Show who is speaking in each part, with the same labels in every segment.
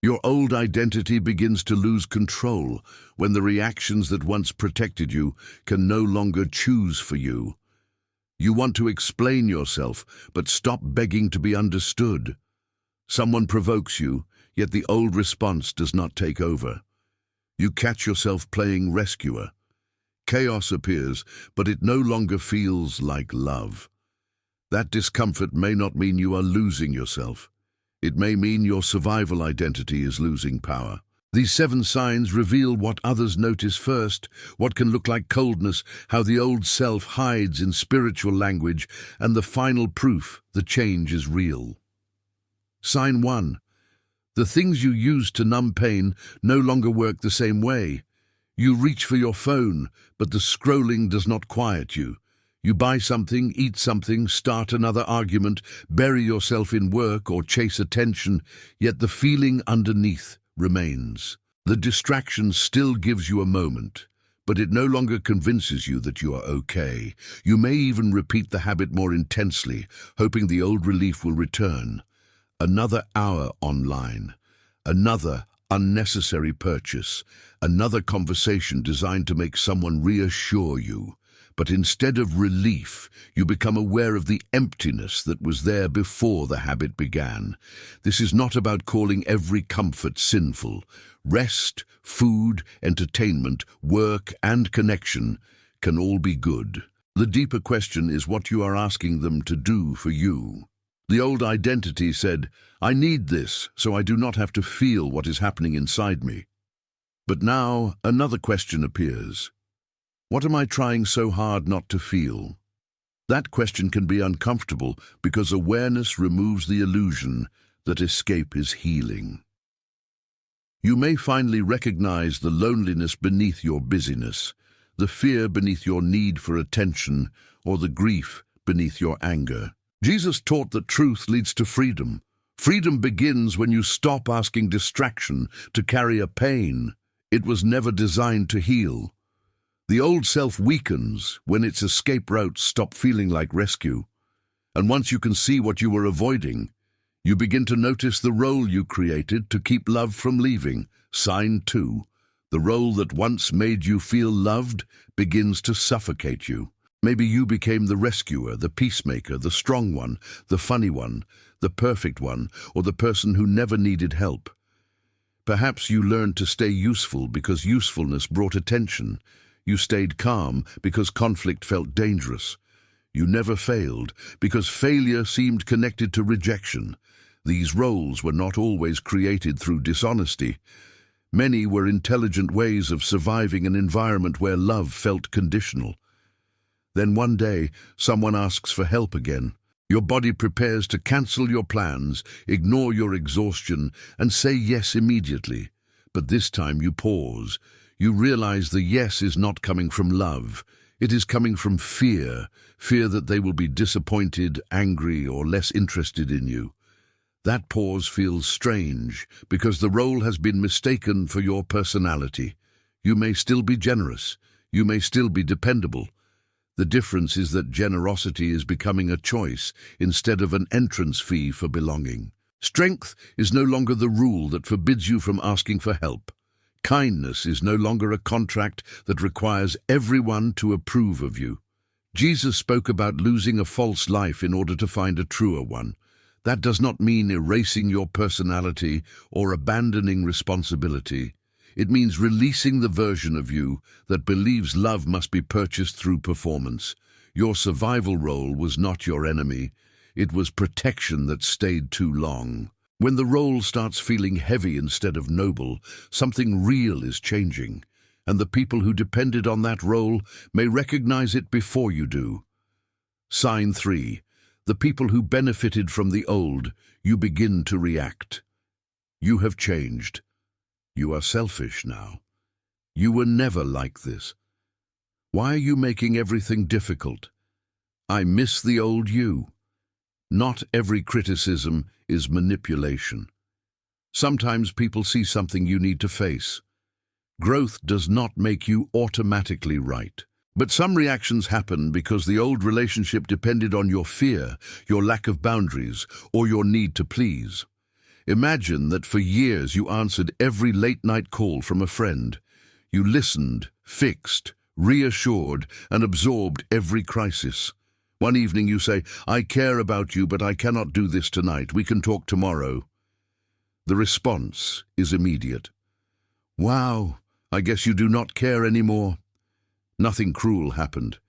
Speaker 1: Your old identity begins to lose control when the reactions that once protected you can no longer choose for you. You want to explain yourself, but stop begging to be understood. Someone provokes you, yet the old response does not take over. You catch yourself playing rescuer. Chaos appears, but it no longer feels like love. That discomfort may not mean you are losing yourself. It may mean your survival identity is losing power. These 7 signs reveal what others notice first, what can look like coldness, how the old self hides in spiritual language, and the final proof the change is real. Sign 1. The things you used to numb pain no longer work the same way. You reach for your phone, but the scrolling does not quiet you. You buy something, eat something, start another argument, bury yourself in work or chase attention, yet the feeling underneath remains. The distraction still gives you a moment, but it no longer convinces you that you are okay. You may even repeat the habit more intensely, hoping the old relief will return. Another hour online, another unnecessary purchase, another conversation designed to make someone reassure you. But instead of relief, you become aware of the emptiness that was there before the habit began. This is not about calling every comfort sinful. Rest, food, entertainment, work, and connection can all be good. The deeper question is what you are asking them to do for you. The old identity said, "I need this, so I do not have to feel what is happening inside me." But now another question appears. What am I trying so hard not to feel? That question can be uncomfortable because awareness removes the illusion that escape is healing. You may finally recognize the loneliness beneath your busyness, the fear beneath your need for attention, or the grief beneath your anger. Jesus taught that truth leads to freedom. Freedom begins when you stop asking distraction to carry a pain it was never designed to heal. The old self weakens when its escape routes stop feeling like rescue. And once you can see what you were avoiding, you begin to notice the role you created to keep love from leaving. Sign 2. The role that once made you feel loved begins to suffocate you. Maybe you became the rescuer, the peacemaker, the strong one, the funny one, the perfect one, or the person who never needed help. Perhaps you learned to stay useful because usefulness brought attention. You stayed calm because conflict felt dangerous. You never failed because failure seemed connected to rejection. These roles were not always created through dishonesty. Many were intelligent ways of surviving an environment where love felt conditional. Then one day, someone asks for help again. Your body prepares to cancel your plans, ignore your exhaustion, and say yes immediately. But this time you pause. You realize the yes is not coming from love. It is coming from fear, fear that they will be disappointed, angry, or less interested in you. That pause feels strange because the role has been mistaken for your personality. You may still be generous. You may still be dependable. The difference is that generosity is becoming a choice instead of an entrance fee for belonging. Strength is no longer the rule that forbids you from asking for help. Kindness is no longer a contract that requires everyone to approve of you. Jesus spoke about losing a false life in order to find a truer one. That does not mean erasing your personality or abandoning responsibility. It means releasing the version of you that believes love must be purchased through performance. Your survival role was not your enemy. It was protection that stayed too long. When the role starts feeling heavy instead of noble, something real is changing, and the people who depended on that role may recognize it before you do. Sign 3. The people who benefited from the old, you begin to react. You have changed. You are selfish now. You were never like this. Why are you making everything difficult? I miss the old you. Not every criticism is manipulation. Sometimes people see something you need to face. Growth does not make you automatically right. But some reactions happen because the old relationship depended on your fear, your lack of boundaries, or your need to please. Imagine that for years you answered every late-night call from a friend. You listened, fixed, reassured, and absorbed every crisis. One evening you say, "I care about you, but I cannot do this tonight. We can talk tomorrow." The response is immediate. "Wow, I guess you do not care anymore." Nothing cruel happened.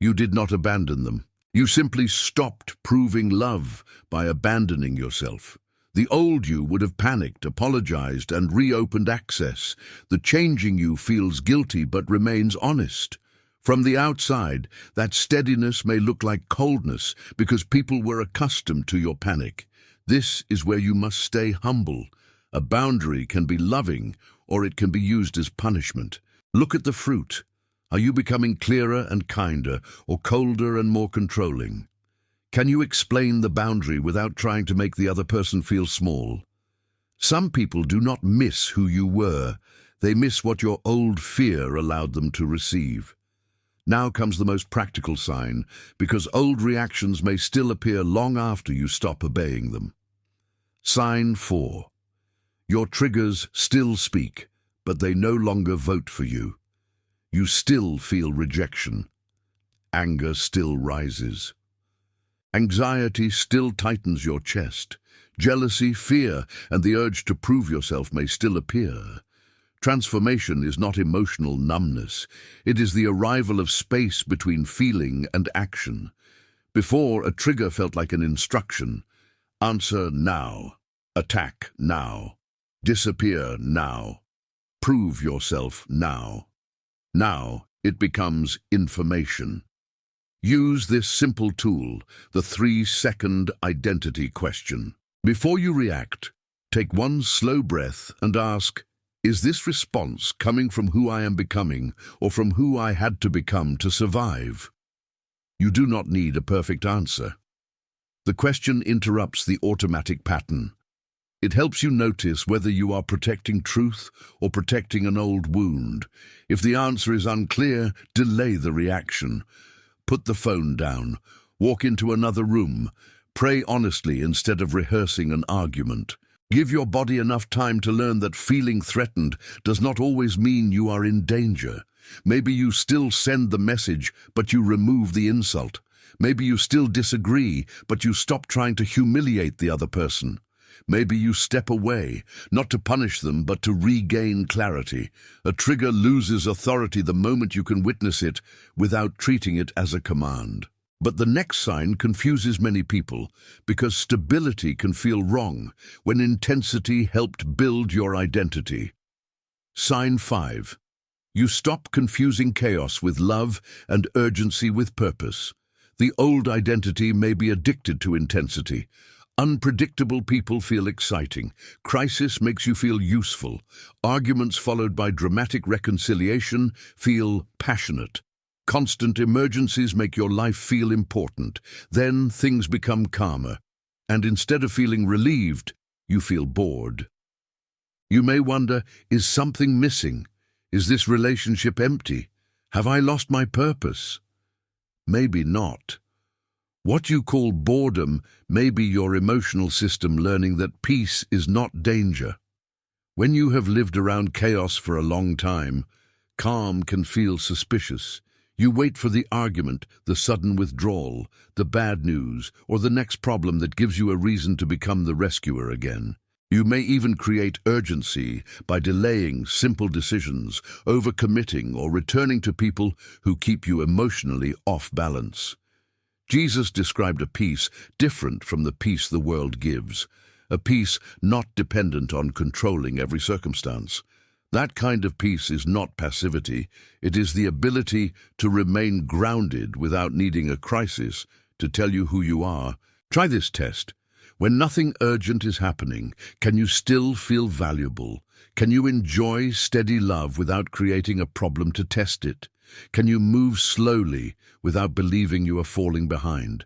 Speaker 1: You did not abandon them. You simply stopped proving love by abandoning yourself. The old you would have panicked, apologized, and reopened access. The changing you feels guilty but remains honest. From the outside, that steadiness may look like coldness because people were accustomed to your panic. This is where you must stay humble. A boundary can be loving, or it can be used as punishment. Look at the fruit. Are you becoming clearer and kinder, or colder and more controlling? Can you explain the boundary without trying to make the other person feel small? Some people do not miss who you were. They miss what your old fear allowed them to receive. Now comes the most practical sign, because old reactions may still appear long after you stop obeying them. Sign 4. Your triggers still speak, but they no longer vote for you. You still feel rejection. Anger still rises. Anxiety still tightens your chest. Jealousy, fear, and the urge to prove yourself may still appear. Transformation is not emotional numbness. It is the arrival of space between feeling and action. Before, a trigger felt like an instruction. Answer now. Attack now. Disappear now. Prove yourself now. Now it becomes information. Use this simple tool, the 3-second identity question. Before you react, take one slow breath and ask, is this response coming from who I am becoming or from who I had to become to survive? You do not need a perfect answer. The question interrupts the automatic pattern. It helps you notice whether you are protecting truth or protecting an old wound. If the answer is unclear, delay the reaction. Put the phone down. Walk into another room. Pray honestly instead of rehearsing an argument. Give your body enough time to learn that feeling threatened does not always mean you are in danger. Maybe you still send the message, but you remove the insult. Maybe you still disagree, but you stop trying to humiliate the other person. Maybe you step away, not to punish them, but to regain clarity. A trigger loses authority the moment you can witness it without treating it as a command. But the next sign confuses many people because stability can feel wrong when intensity helped build your identity. Sign 5. You stop confusing chaos with love and urgency with purpose. The old identity may be addicted to intensity. Unpredictable people feel exciting. Crisis makes you feel useful. Arguments followed by dramatic reconciliation feel passionate. Constant emergencies make your life feel important. Then things become calmer. And instead of feeling relieved, you feel bored. You may wonder, is something missing? Is this relationship empty? Have I lost my purpose? Maybe not. What you call boredom may be your emotional system learning that peace is not danger. When you have lived around chaos for a long time, calm can feel suspicious. You wait for the argument, the sudden withdrawal, the bad news, or the next problem that gives you a reason to become the rescuer again. You may even create urgency by delaying simple decisions, overcommitting, or returning to people who keep you emotionally off balance. Jesus described a peace different from the peace the world gives, a peace not dependent on controlling every circumstance. That kind of peace is not passivity. It is the ability to remain grounded without needing a crisis to tell you who you are. Try this test. When nothing urgent is happening, can you still feel valuable? Can you enjoy steady love without creating a problem to test it? Can you move slowly without believing you are falling behind?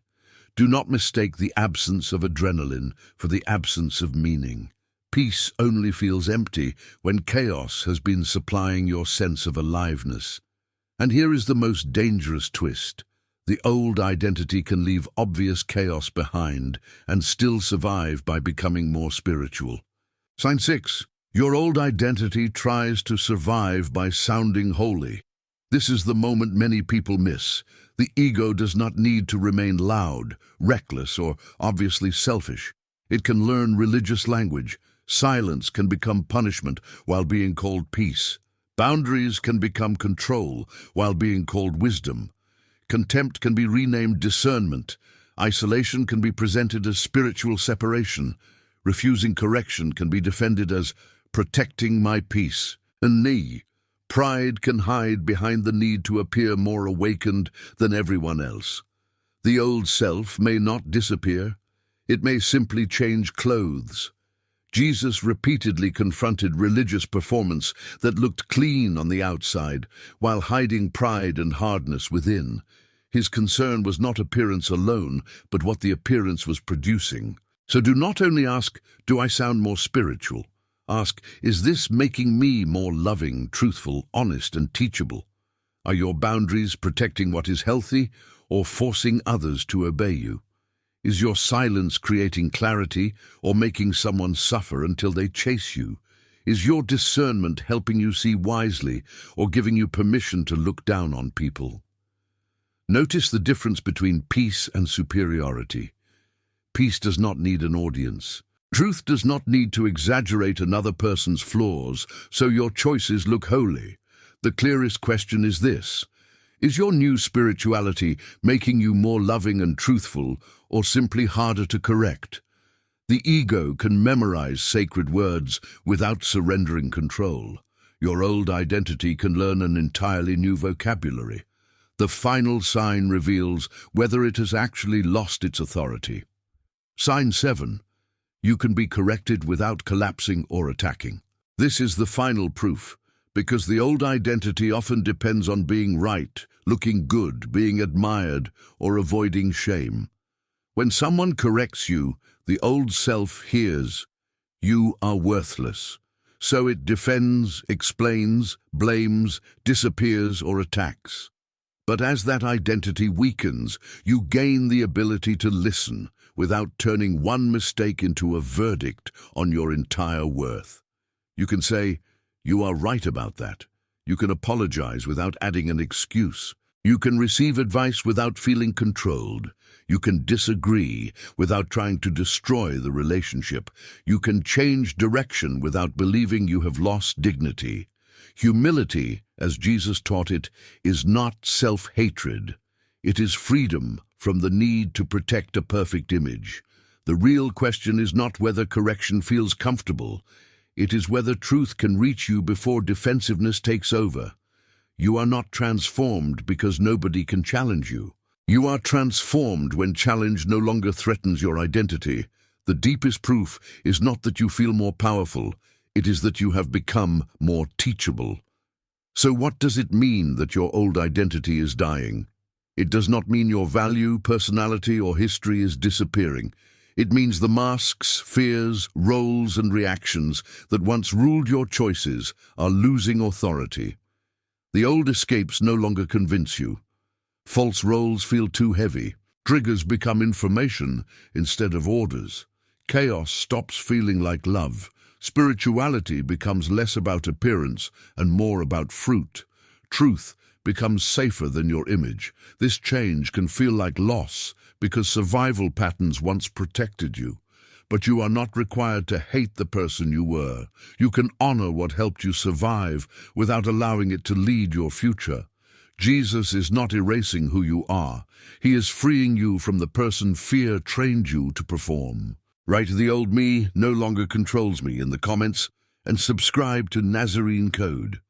Speaker 1: Do not mistake the absence of adrenaline for the absence of meaning. Peace only feels empty when chaos has been supplying your sense of aliveness. And here is the most dangerous twist. The old identity can leave obvious chaos behind and still survive by becoming more spiritual. Sign 6. Your old identity tries to survive by sounding holy. This is the moment many people miss. The ego does not need to remain loud, reckless, or obviously selfish. It can learn religious language. Silence can become punishment while being called peace. Boundaries can become control while being called wisdom. Contempt can be renamed discernment. Isolation can be presented as spiritual separation. Refusing correction can be defended as protecting my peace. And pride can hide behind the need to appear more awakened than everyone else. The old self may not disappear. It may simply change clothes. Jesus repeatedly confronted religious performance that looked clean on the outside, while hiding pride and hardness within. His concern was not appearance alone, but what the appearance was producing. So do not only ask, do I sound more spiritual? Ask, is this making me more loving, truthful, honest, and teachable? Are your boundaries protecting what is healthy or forcing others to obey you? Is your silence creating clarity or making someone suffer until they chase you? Is your discernment helping you see wisely or giving you permission to look down on people? Notice the difference between peace and superiority. Peace does not need an audience. Truth does not need to exaggerate another person's flaws so your choices look holy. The clearest question is this: is your new spirituality making you more loving and truthful, or simply harder to correct? The ego can memorize sacred words without surrendering control. Your old identity can learn an entirely new vocabulary. The final sign reveals whether it has actually lost its authority. Sign 7. You can be corrected without collapsing or attacking. This is the final proof, because the old identity often depends on being right, looking good, being admired, or avoiding shame. When someone corrects you, the old self hears, you are worthless. So it defends, explains, blames, disappears, or attacks. But as that identity weakens, you gain the ability to listen without turning one mistake into a verdict on your entire worth. You can say, you are right about that. You can apologize without adding an excuse. You can receive advice without feeling controlled. You can disagree without trying to destroy the relationship. You can change direction without believing you have lost dignity. Humility, as Jesus taught it, is not self-hatred. It is freedom from the need to protect a perfect image. The real question is not whether correction feels comfortable. It is whether truth can reach you before defensiveness takes over. You are not transformed because nobody can challenge you. You are transformed when challenge no longer threatens your identity. The deepest proof is not that you feel more powerful. It is that you have become more teachable. So what does it mean that your old identity is dying? It does not mean your value, personality, or history is disappearing. It means the masks, fears, roles, and reactions that once ruled your choices are losing authority. The old escapes no longer convince you. False roles feel too heavy. Triggers become information instead of orders. Chaos stops feeling like love. Spirituality becomes less about appearance and more about fruit. Truth becomes safer than your image. This change can feel like loss because survival patterns once protected you. But you are not required to hate the person you were. You can honor what helped you survive without allowing it to lead your future. Jesus is not erasing who you are. He is freeing you from the person fear trained you to perform. Write "The old me no longer controls me" in the comments and subscribe to Nazarene Code.